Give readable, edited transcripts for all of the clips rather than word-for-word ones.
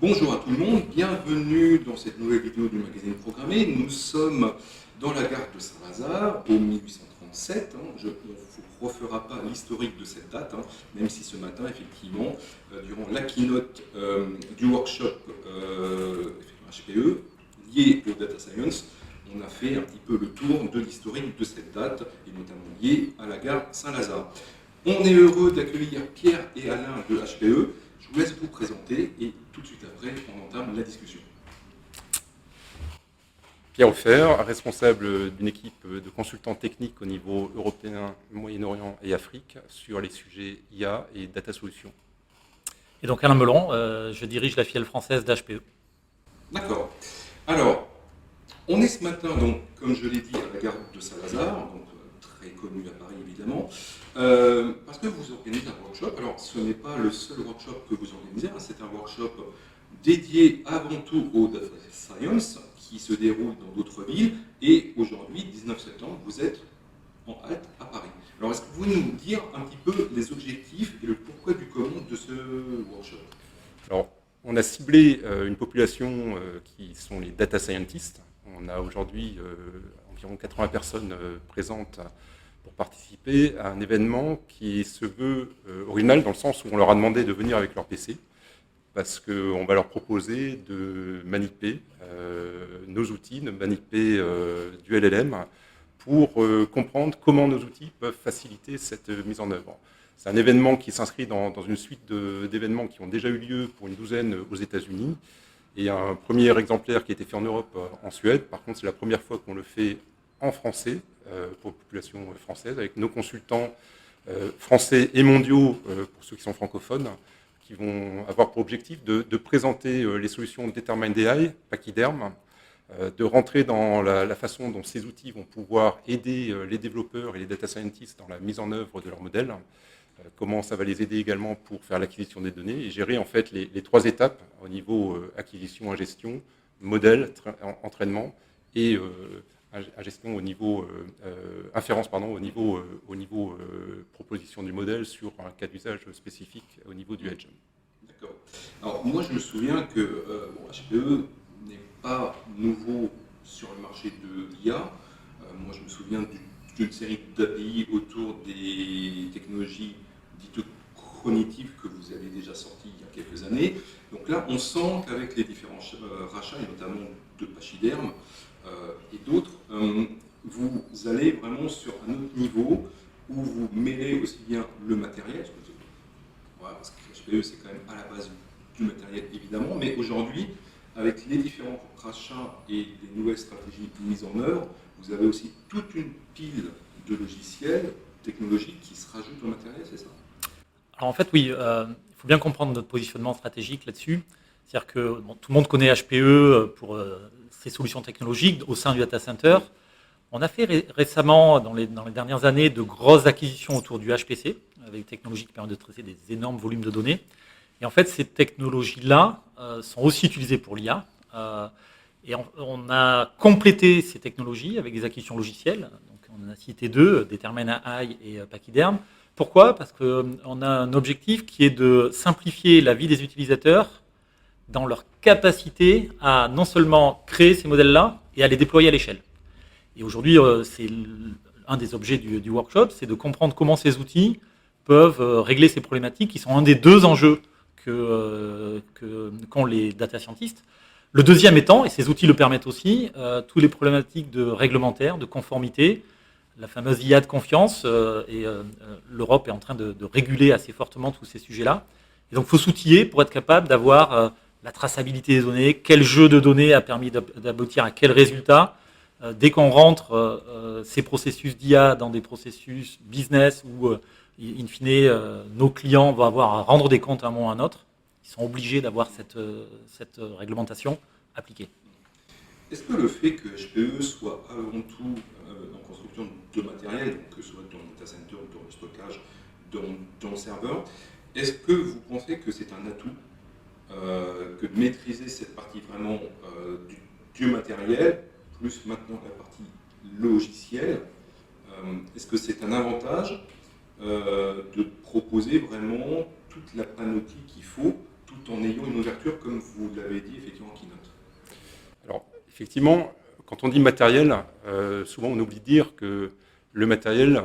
Bonjour à tout le monde, bienvenue dans cette nouvelle vidéo du magazine Programmé. Nous sommes dans la gare de Saint-Lazare, au 1837. On ne vous refera pas l'historique de cette date, même si ce matin, effectivement, durant la keynote du workshop HPE, lié au Data Science, on a fait un petit peu le tour de l'historique de cette date, et notamment lié à la gare Saint-Lazare. On est heureux d'accueillir Pierre et Alain de HPE. Je vous laisse vous présenter et tout de suite après, on entame la discussion. Pierre Offert, responsable d'une équipe de consultants techniques au niveau européen, Moyen-Orient et Afrique sur les sujets IA et data solutions. Et donc Alain Melon, je dirige la filiale française d'HPE. D'accord. Alors, on est ce matin, donc, comme je l'ai dit, à la gare de Saint-Lazare, donc très connue à Paris évidemment, parce que vous organisez un workshop. Alors, ce n'est pas le seul workshop que vous organisez, c'est un workshop dédié avant tout au Data Science, qui se déroule dans d'autres villes, et aujourd'hui, 19 septembre, vous êtes en halte à Paris. Alors, est-ce que vous pouvez nous dire un petit peu les objectifs et le pourquoi du comment de ce workshop? Alors, on a ciblé une population qui sont les data scientists. On a aujourd'hui environ 80 personnes présentes pour participer à un événement qui se veut original dans le sens où on leur a demandé de venir avec leur PC parce qu'on va leur proposer de manipuler nos outils, de manipuler du LLM pour comprendre comment nos outils peuvent faciliter cette mise en œuvre. C'est un événement qui s'inscrit dans une suite d'événements qui ont déjà eu lieu pour une douzaine aux États-Unis. Et un premier exemplaire qui a été fait en Europe, en Suède. Par contre, c'est la première fois qu'on le fait en français, pour la population française, avec nos consultants français et mondiaux, pour ceux qui sont francophones, qui vont avoir pour objectif de présenter les solutions Determined AI, Pachyderm, de rentrer dans la façon dont ces outils vont pouvoir aider les développeurs et les data scientists dans la mise en œuvre de leurs modèles, comment ça va les aider également pour faire l'acquisition des données et gérer en fait les trois étapes au niveau acquisition, gestion, modèle, entraînement et gestion au niveau inférence au niveau proposition du modèle sur un cas d'usage spécifique au niveau du edge. D'accord. Alors moi je me souviens que HPE n'est pas nouveau sur le marché de l'IA. Moi je me souviens d'une série d'API autour des technologies dites cognitives que vous avez déjà sorties il y a quelques années. Donc là, on sent qu'avec les différents rachats, et notamment de Pachyderm et d'autres, vous allez vraiment sur un autre niveau où vous mêlez aussi bien le matériel, parce que HPE c'est quand même à la base du matériel évidemment, mais aujourd'hui, avec les différents rachats et les nouvelles stratégies mises en œuvre, vous avez aussi toute une pile de logiciels technologiques qui se rajoutent au matériel, c'est ça? Alors en fait, oui, il faut bien comprendre notre positionnement stratégique là-dessus. C'est-à-dire que tout le monde connaît HPE pour ses solutions technologiques au sein du data center. On a fait récemment, dans les dernières années, de grosses acquisitions autour du HPC, avec des technologies qui permettent de traiter des énormes volumes de données. Et en fait, ces technologies-là sont aussi utilisées pour l'IA. Et on a complété ces technologies avec des acquisitions logicielles. Donc, on en a cité deux, Determined AI et Pachyderm. Pourquoi? Parce qu'on a un objectif qui est de simplifier la vie des utilisateurs dans leur capacité à non seulement créer ces modèles-là et à les déployer à l'échelle. Et aujourd'hui, c'est un des objets du workshop, c'est de comprendre comment ces outils peuvent régler ces problématiques qui sont un des deux enjeux qu'ont les data scientists. Le deuxième étant, et ces outils le permettent aussi, toutes les problématiques de réglementaire, de conformité, la fameuse IA de confiance, l'Europe est en train de réguler assez fortement tous ces sujets-là. Et donc, il faut s'outiller pour être capable d'avoir la traçabilité des données, quel jeu de données a permis d'aboutir à quel résultat. Dès qu'on rentre ces processus d'IA dans des processus business où, in fine, nos clients vont avoir à rendre des comptes à un moment ou à un autre, ils sont obligés d'avoir cette réglementation appliquée. Est-ce que le fait que HPE soit avant tout en construction de matériel, donc que ce soit dans le data center, dans le stockage, dans le serveur, est-ce que vous pensez que c'est un atout que de maîtriser cette partie vraiment du matériel, plus maintenant la partie logicielle, est-ce que c'est un avantage de proposer vraiment toute la panoplie qu'il faut, tout en ayant une ouverture, comme vous l'avez dit effectivement en keynote. Alors, effectivement, quand on dit matériel, souvent on oublie de dire que le matériel,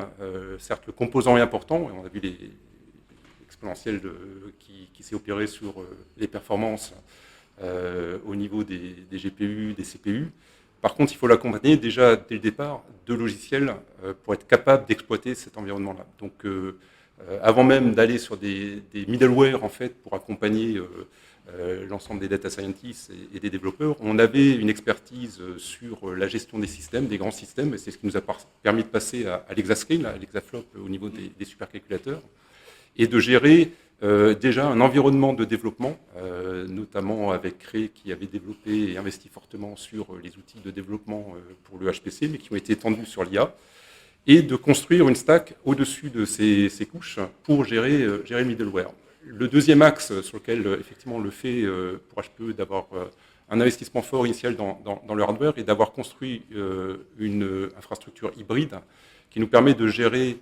certes, le composant est important, et on a vu l'exponentiel qui s'est opéré sur les performances au niveau des GPU, des CPU. Par contre, il faut l'accompagner déjà dès le départ de logiciels pour être capable d'exploiter cet environnement-là. Donc, avant même d'aller sur des middleware en fait, pour accompagner l'ensemble des data scientists et des développeurs, on avait une expertise sur la gestion des systèmes, des grands systèmes, et c'est ce qui nous a permis de passer à l'Exascale, à l'Exaflop au niveau des supercalculateurs, et de gérer déjà un environnement de développement, notamment avec Cray qui avait développé et investi fortement sur les outils de développement pour le HPC, mais qui ont été étendus sur l'IA, et de construire une stack au-dessus de ces couches pour gérer le middleware. Le deuxième axe sur lequel effectivement le fait pour HPE d'avoir un investissement fort initial dans le hardware et d'avoir construit une infrastructure hybride qui nous permet de gérer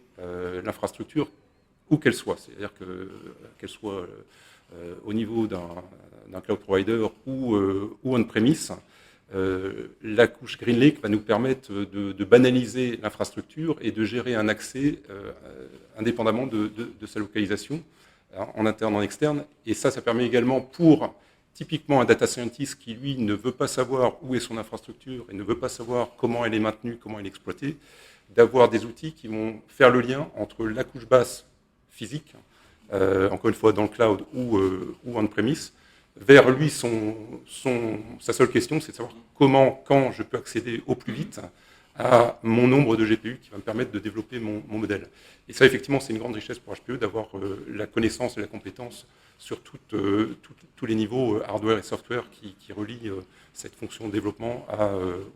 l'infrastructure où qu'elle soit, c'est-à-dire qu'elle soit au niveau d'un cloud provider ou on-premise. La couche GreenLake va nous permettre de banaliser l'infrastructure et de gérer un accès indépendamment de sa localisation, en interne, en externe. Et ça permet également pour typiquement un data scientist qui, lui, ne veut pas savoir où est son infrastructure et ne veut pas savoir comment elle est maintenue, comment elle est exploitée, d'avoir des outils qui vont faire le lien entre la couche basse physique, encore une fois dans le cloud ou on-premise, vers lui, sa seule question, c'est de savoir comment, quand je peux accéder au plus vite à mon nombre de GPU qui va me permettre de développer mon modèle. Et ça, effectivement, c'est une grande richesse pour HPE d'avoir la connaissance et la compétence sur tous les niveaux hardware et software qui relient cette fonction de développement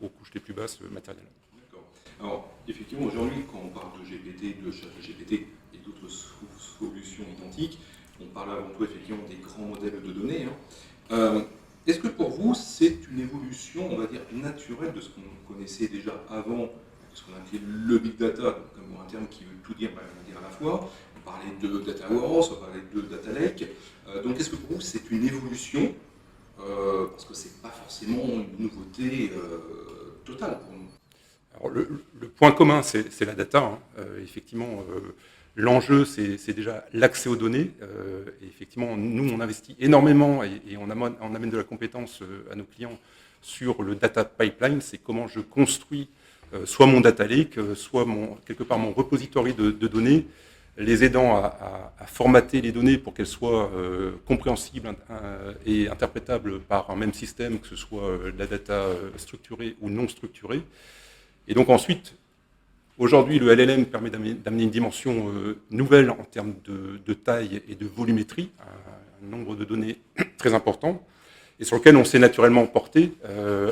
aux couches les plus basses matérielles. D'accord. Alors, effectivement, aujourd'hui, quand on parle de GPT, de ChatGPT et d'autres solutions identiques, on parle avant tout effectivement des grands modèles de données. Est-ce que pour vous, c'est une évolution, on va dire, naturelle de ce qu'on connaissait déjà avant, ce qu'on appelait le big data, comme un terme qui veut tout dire, dire à la fois. On parlait de data warehouse, on parlait de data lake. Donc est-ce que pour vous, c'est une évolution parce que c'est pas forcément une nouveauté totale pour nous. Alors le point commun, c'est la data. Effectivement, l'enjeu, c'est déjà l'accès aux données. Et effectivement, nous, on investit énormément et on amène de la compétence à nos clients sur le data pipeline. C'est comment je construis soit mon data lake, soit quelque part mon repository de données, les aidant à formater les données pour qu'elles soient compréhensibles et interprétables par un même système, que ce soit la data structurée ou non structurée. Et donc ensuite, aujourd'hui, le LLM permet d'amener une dimension nouvelle en termes de taille et de volumétrie, un nombre de données très important, et sur lequel on s'est naturellement porté,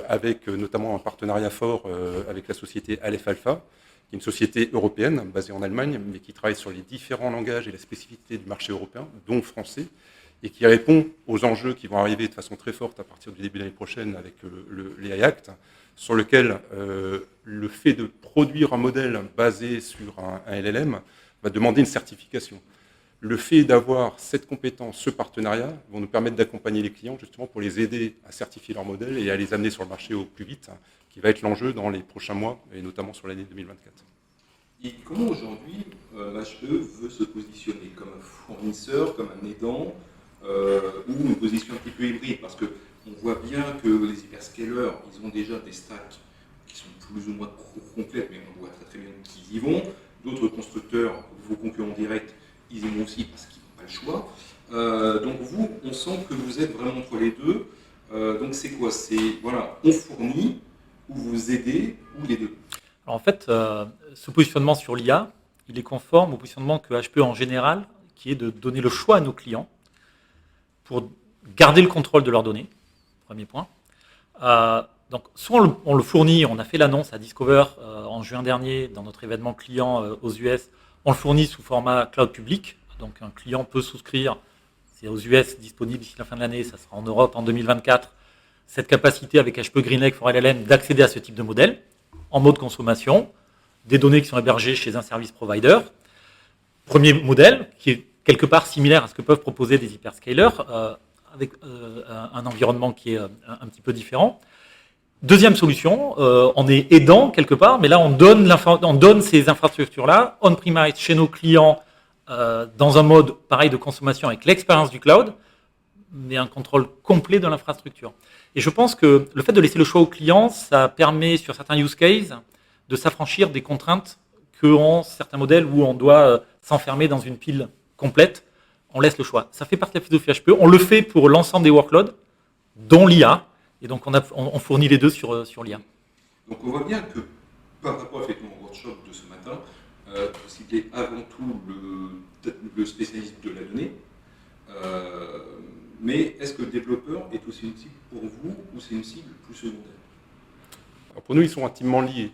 avec notamment un partenariat fort avec la société Aleph Alpha, qui est une société européenne basée en Allemagne, mais qui travaille sur les différents langages et les spécificités du marché européen, dont le français, et qui répond aux enjeux qui vont arriver de façon très forte à partir du début de l'année prochaine avec l'AI Act, sur lequel le fait de produire un modèle basé sur un LLM va demander une certification. Le fait d'avoir cette compétence, ce partenariat, vont nous permettre d'accompagner les clients justement pour les aider à certifier leur modèle et à les amener sur le marché au plus vite, qui va être l'enjeu dans les prochains mois et notamment sur l'année 2024. Et comment aujourd'hui HPE veut se positionner comme un fournisseur, comme un aidant ou une position un petit peu hybride? Parce qu'on voit bien que les hyperscalers, ils ont déjà des stacks qui sont plus ou moins complètes, mais on voit très très bien qu'ils y vont. D'autres constructeurs, vos concurrents directs, ils y vont aussi parce qu'ils n'ont pas le choix. Donc vous, on sent que vous êtes vraiment entre les deux. Donc c'est quoi? C'est voilà, on fournit ou vous aidez ou les deux? Alors en fait, ce positionnement sur l'IA, il est conforme au positionnement que HPE en général, qui est de donner le choix à nos clients pour garder le contrôle de leurs données, premier point. Donc soit on le fournit, on a fait l'annonce à Discover en juin dernier dans notre événement client aux US, on le fournit sous format cloud public, donc un client peut souscrire, c'est aux US disponible d'ici la fin de l'année, ça sera en Europe en 2024, cette capacité avec HPE GreenLake for LLM d'accéder à ce type de modèle en mode consommation, des données qui sont hébergées chez un service provider. Premier modèle qui est quelque part similaire à ce que peuvent proposer des hyperscalers, avec un environnement qui est un petit peu différent. Deuxième solution, on est aidant quelque part, mais là on donne ces infrastructures-là on-premise chez nos clients dans un mode pareil de consommation avec l'expérience du cloud, mais un contrôle complet de l'infrastructure. Et je pense que le fait de laisser le choix aux clients, ça permet sur certains use cases de s'affranchir des contraintes qu'ont certains modèles où on doit s'enfermer dans une pile complète. On laisse le choix. Ça fait partie de la philosophie HPE. On le fait pour l'ensemble des workloads, dont l'IA. Et donc, on fournit les deux sur l'IA. Donc, on voit bien que par rapport effectivement au workshop de ce matin, vous ciblez avant tout le spécialiste de la donnée. Mais est-ce que le développeur est aussi une cible pour vous ou c'est une cible plus secondaire? Alors pour nous, ils sont intimement liés.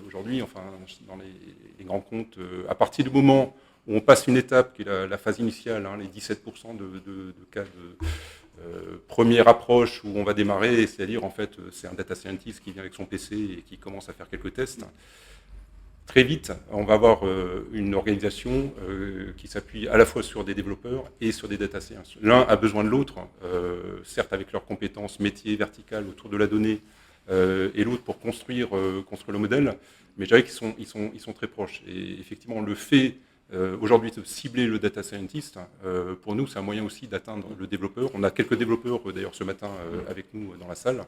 Aujourd'hui, enfin, dans les grands comptes, à partir du moment où on passe une étape qui est la phase initiale, les 17% de cas de première approche où on va démarrer, c'est-à-dire en fait c'est un data scientist qui vient avec son PC et qui commence à faire quelques tests. Très vite, on va avoir une organisation qui s'appuie à la fois sur des développeurs et sur des data scientists. L'un a besoin de l'autre, certes avec leurs compétences métiers verticales autour de la donnée, et l'autre pour construire le modèle, mais je dirais qu'ils sont très proches. Et effectivement, le fait aujourd'hui de cibler le data scientist, pour nous, c'est un moyen aussi d'atteindre le développeur. On a quelques développeurs, d'ailleurs, ce matin avec nous dans la salle.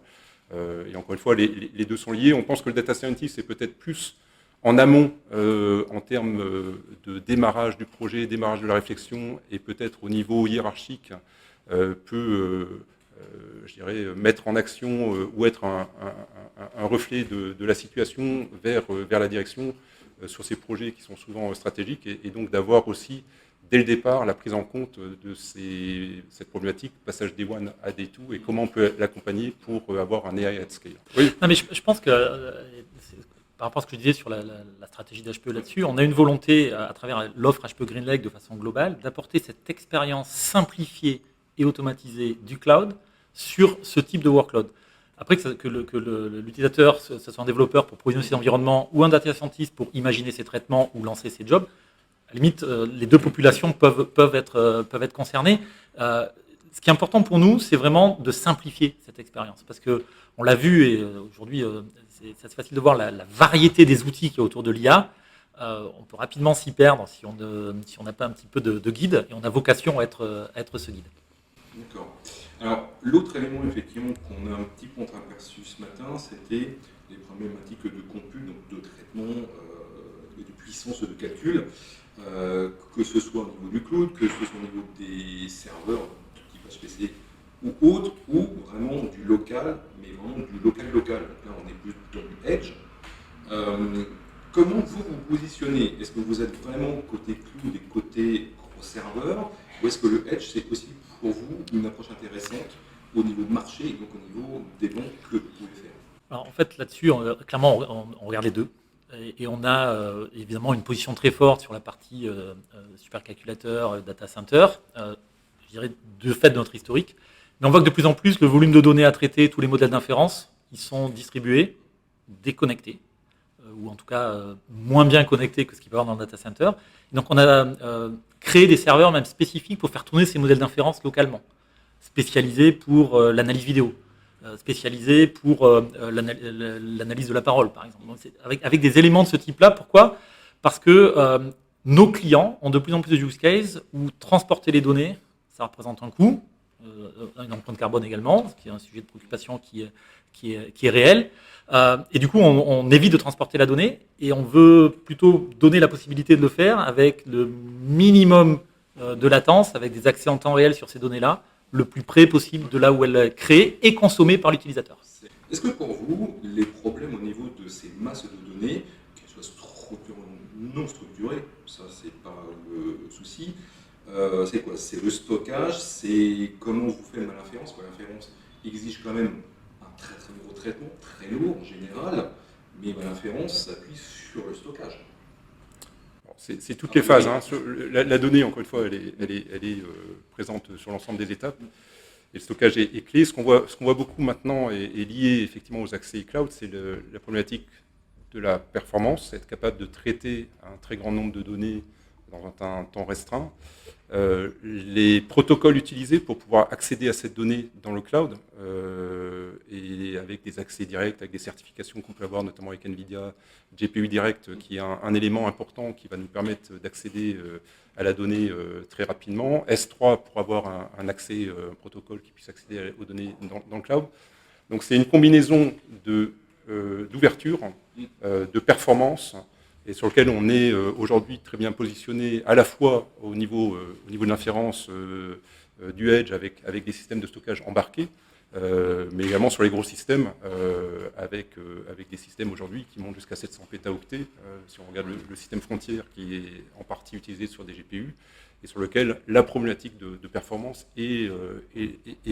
Et encore une fois, les deux sont liés. On pense que le data scientist est peut-être plus en amont en termes de démarrage du projet, démarrage de la réflexion, et peut-être au niveau hiérarchique, peut, je dirais, mettre en action ou être un reflet de la situation vers la direction sur ces projets qui sont souvent stratégiques, et donc d'avoir aussi, dès le départ, la prise en compte de cette problématique, passage des one à des two, et comment on peut l'accompagner pour avoir un AI at scale. Oui. Non, mais je pense que, par rapport à ce que je disais sur la stratégie d'HPE là-dessus, on a une volonté, à travers l'offre HPE GreenLake de façon globale, d'apporter cette expérience simplifiée et automatisée du cloud sur ce type de workload. Après, que l'utilisateur, ce soit un développeur pour provisionner ses environnements ou un data scientist pour imaginer ses traitements ou lancer ses jobs, à la limite, les deux populations peuvent être concernées. Ce qui est important pour nous, c'est vraiment de simplifier cette expérience. Parce qu'on l'a vu, et aujourd'hui, c'est assez facile de voir la variété des outils qu'il y a autour de l'IA. On peut rapidement s'y perdre si on n'a pas un petit peu de guide, et on a vocation à être ce guide. D'accord. Alors, l'autre élément, effectivement, qu'on a un petit peu aperçu ce matin, c'était les problématiques de compute, donc de traitement et de puissance de calcul, que ce soit au niveau du cloud, que ce soit au niveau des serveurs, type HPC ou autres, ou vraiment du local, mais vraiment du local. Donc là, on est plus dans du edge. Comment vous positionnez? Est-ce que vous êtes vraiment côté cloud et côté gros serveur, ou est-ce que le edge, c'est aussi pour vous une approche intéressante au niveau de marché et donc au niveau des bons que vous pouvez faire? Alors, en fait, là-dessus, clairement, on regarde les deux. Et on a évidemment une position très forte sur la partie supercalculateur, data center, je dirais de fait de notre historique. Mais on voit que de plus en plus, le volume de données à traiter, tous les modèles d'inférence, ils sont distribués, déconnectés, ou en tout cas moins bien connectés que ce qu'il peut y avoir dans le data center. Et donc on a créé des serveurs même spécifiques pour faire tourner ces modèles d'inférence localement, spécialisés pour l'analyse vidéo, spécialisés pour l'analyse de la parole, par exemple. Donc, avec des éléments de ce type-là. Pourquoi? Parce que nos clients ont de plus en plus de use cases où transporter les données, ça représente un coût, une empreinte carbone également, ce qui est un sujet de préoccupation qui est réel. Et du coup, on évite de transporter la donnée et on veut plutôt donner la possibilité de le faire avec le minimum de latence, avec des accès en temps réel sur ces données-là, le plus près possible de là où elles sont créées et consommées par l'utilisateur. Est-ce que pour vous, les problèmes au niveau de ces masses de données, qu'elles soient structurées ou non structurées, ça c'est pas le souci, c'est quoi? C'est le stockage, c'est comment vous faites l'inférence. L'inférence exige quand même un très très gros traitement, très lourd en général, mais l'inférence s'appuie sur le stockage. C'est toutes les phases. Hein. La donnée, encore une fois, elle est présente sur l'ensemble des étapes. Et le stockage est clé. Ce qu'on voit beaucoup maintenant est lié effectivement aux accès cloud, c'est la problématique de la performance, être capable de traiter un très grand nombre de données dans un temps restreint. les protocoles utilisés pour pouvoir accéder à cette donnée dans le cloud, et avec des accès directs, avec des certifications qu'on peut avoir, notamment avec NVIDIA, GPU Direct, qui est un élément important qui va nous permettre d'accéder à la donnée très rapidement. S3 pour avoir un accès, un protocole qui puisse accéder aux données dans le cloud. Donc c'est une combinaison d'ouverture, de performance, et sur lequel on est aujourd'hui très bien positionné à la fois au niveau de l'inférence du edge avec des systèmes de stockage embarqués, mais également sur les gros systèmes avec des systèmes aujourd'hui qui montent jusqu'à 700 pétaoctets, si on regarde le système frontière qui est en partie utilisé sur des GPU et sur lequel la problématique de performance est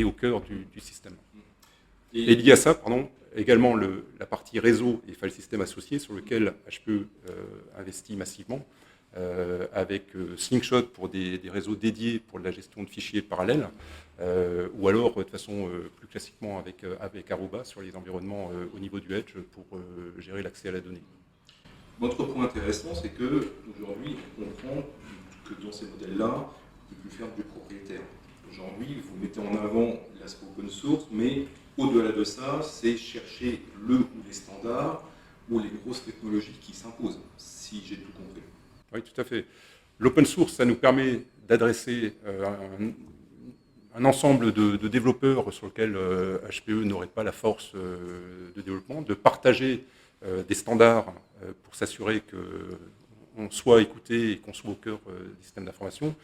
au cœur du système. Et lié à ça, également la partie réseau et file system associé sur lequel HPE investit massivement, avec Slingshot pour des réseaux dédiés pour la gestion de fichiers parallèles, ou alors de façon plus classiquement avec Aruba sur les environnements au niveau du edge pour gérer l'accès à la donnée. Notre point intéressant, c'est qu'aujourd'hui, on comprend que dans ces modèles-là, on ne peut plus faire du propriétaire. Aujourd'hui, vous mettez en avant l'aspect open source, mais au-delà de ça, c'est chercher le ou les standards ou les grosses technologies qui s'imposent, si j'ai tout compris. Oui, tout à fait. L'open source, ça nous permet d'adresser un ensemble de développeurs sur lequel HPE n'aurait pas la force de développement, de partager des standards pour s'assurer qu'on soit écouté et qu'on soit au cœur des systèmes d'information,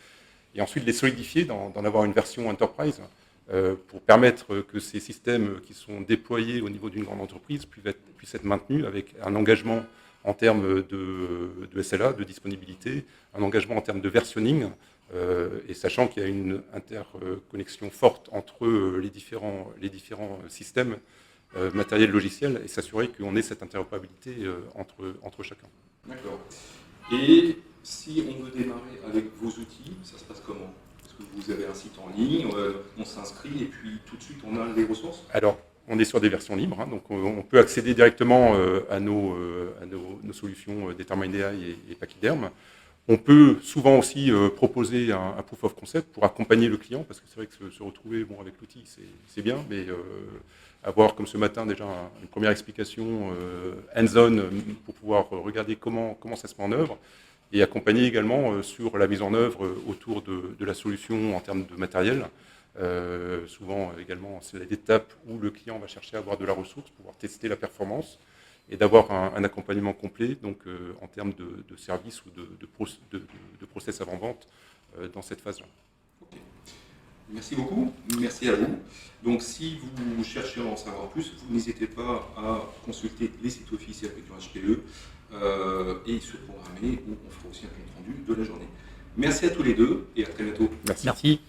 et ensuite les solidifier, d'en avoir une version enterprise, pour permettre que ces systèmes qui sont déployés au niveau d'une grande entreprise puissent être maintenus avec un engagement en termes de SLA, de disponibilité, un engagement en termes de versionning, et sachant qu'il y a une interconnexion forte entre les différents systèmes matériels logiciels, et s'assurer qu'on ait cette interopérabilité entre chacun. D'accord. Et si on veut démarrer avec vos outils, ça se passe comment ? Vous avez un site en ligne, on s'inscrit et puis tout de suite on a les ressources ? Alors, on est sur des versions libres, donc on peut accéder directement à nos solutions Determined AI et Pachyderm. On peut souvent aussi proposer un proof of concept pour accompagner le client, parce que c'est vrai que se retrouver avec l'outil, c'est bien, mais avoir comme ce matin déjà une première explication hands-on pour pouvoir regarder comment ça se met en œuvre, et accompagner également sur la mise en œuvre autour de la solution en termes de matériel. Souvent également, c'est l'étape où le client va chercher à avoir de la ressource, pouvoir tester la performance et d'avoir un accompagnement complet, donc en termes de services ou de process avant-vente dans cette phase-là. Okay. Merci beaucoup, merci à vous. Donc si vous cherchez à en savoir plus, vous n'hésitez pas à consulter les sites officiels avec du HPE et se programmer, où on fera aussi un compte rendu de la journée. Merci à tous les deux et à très bientôt. Merci.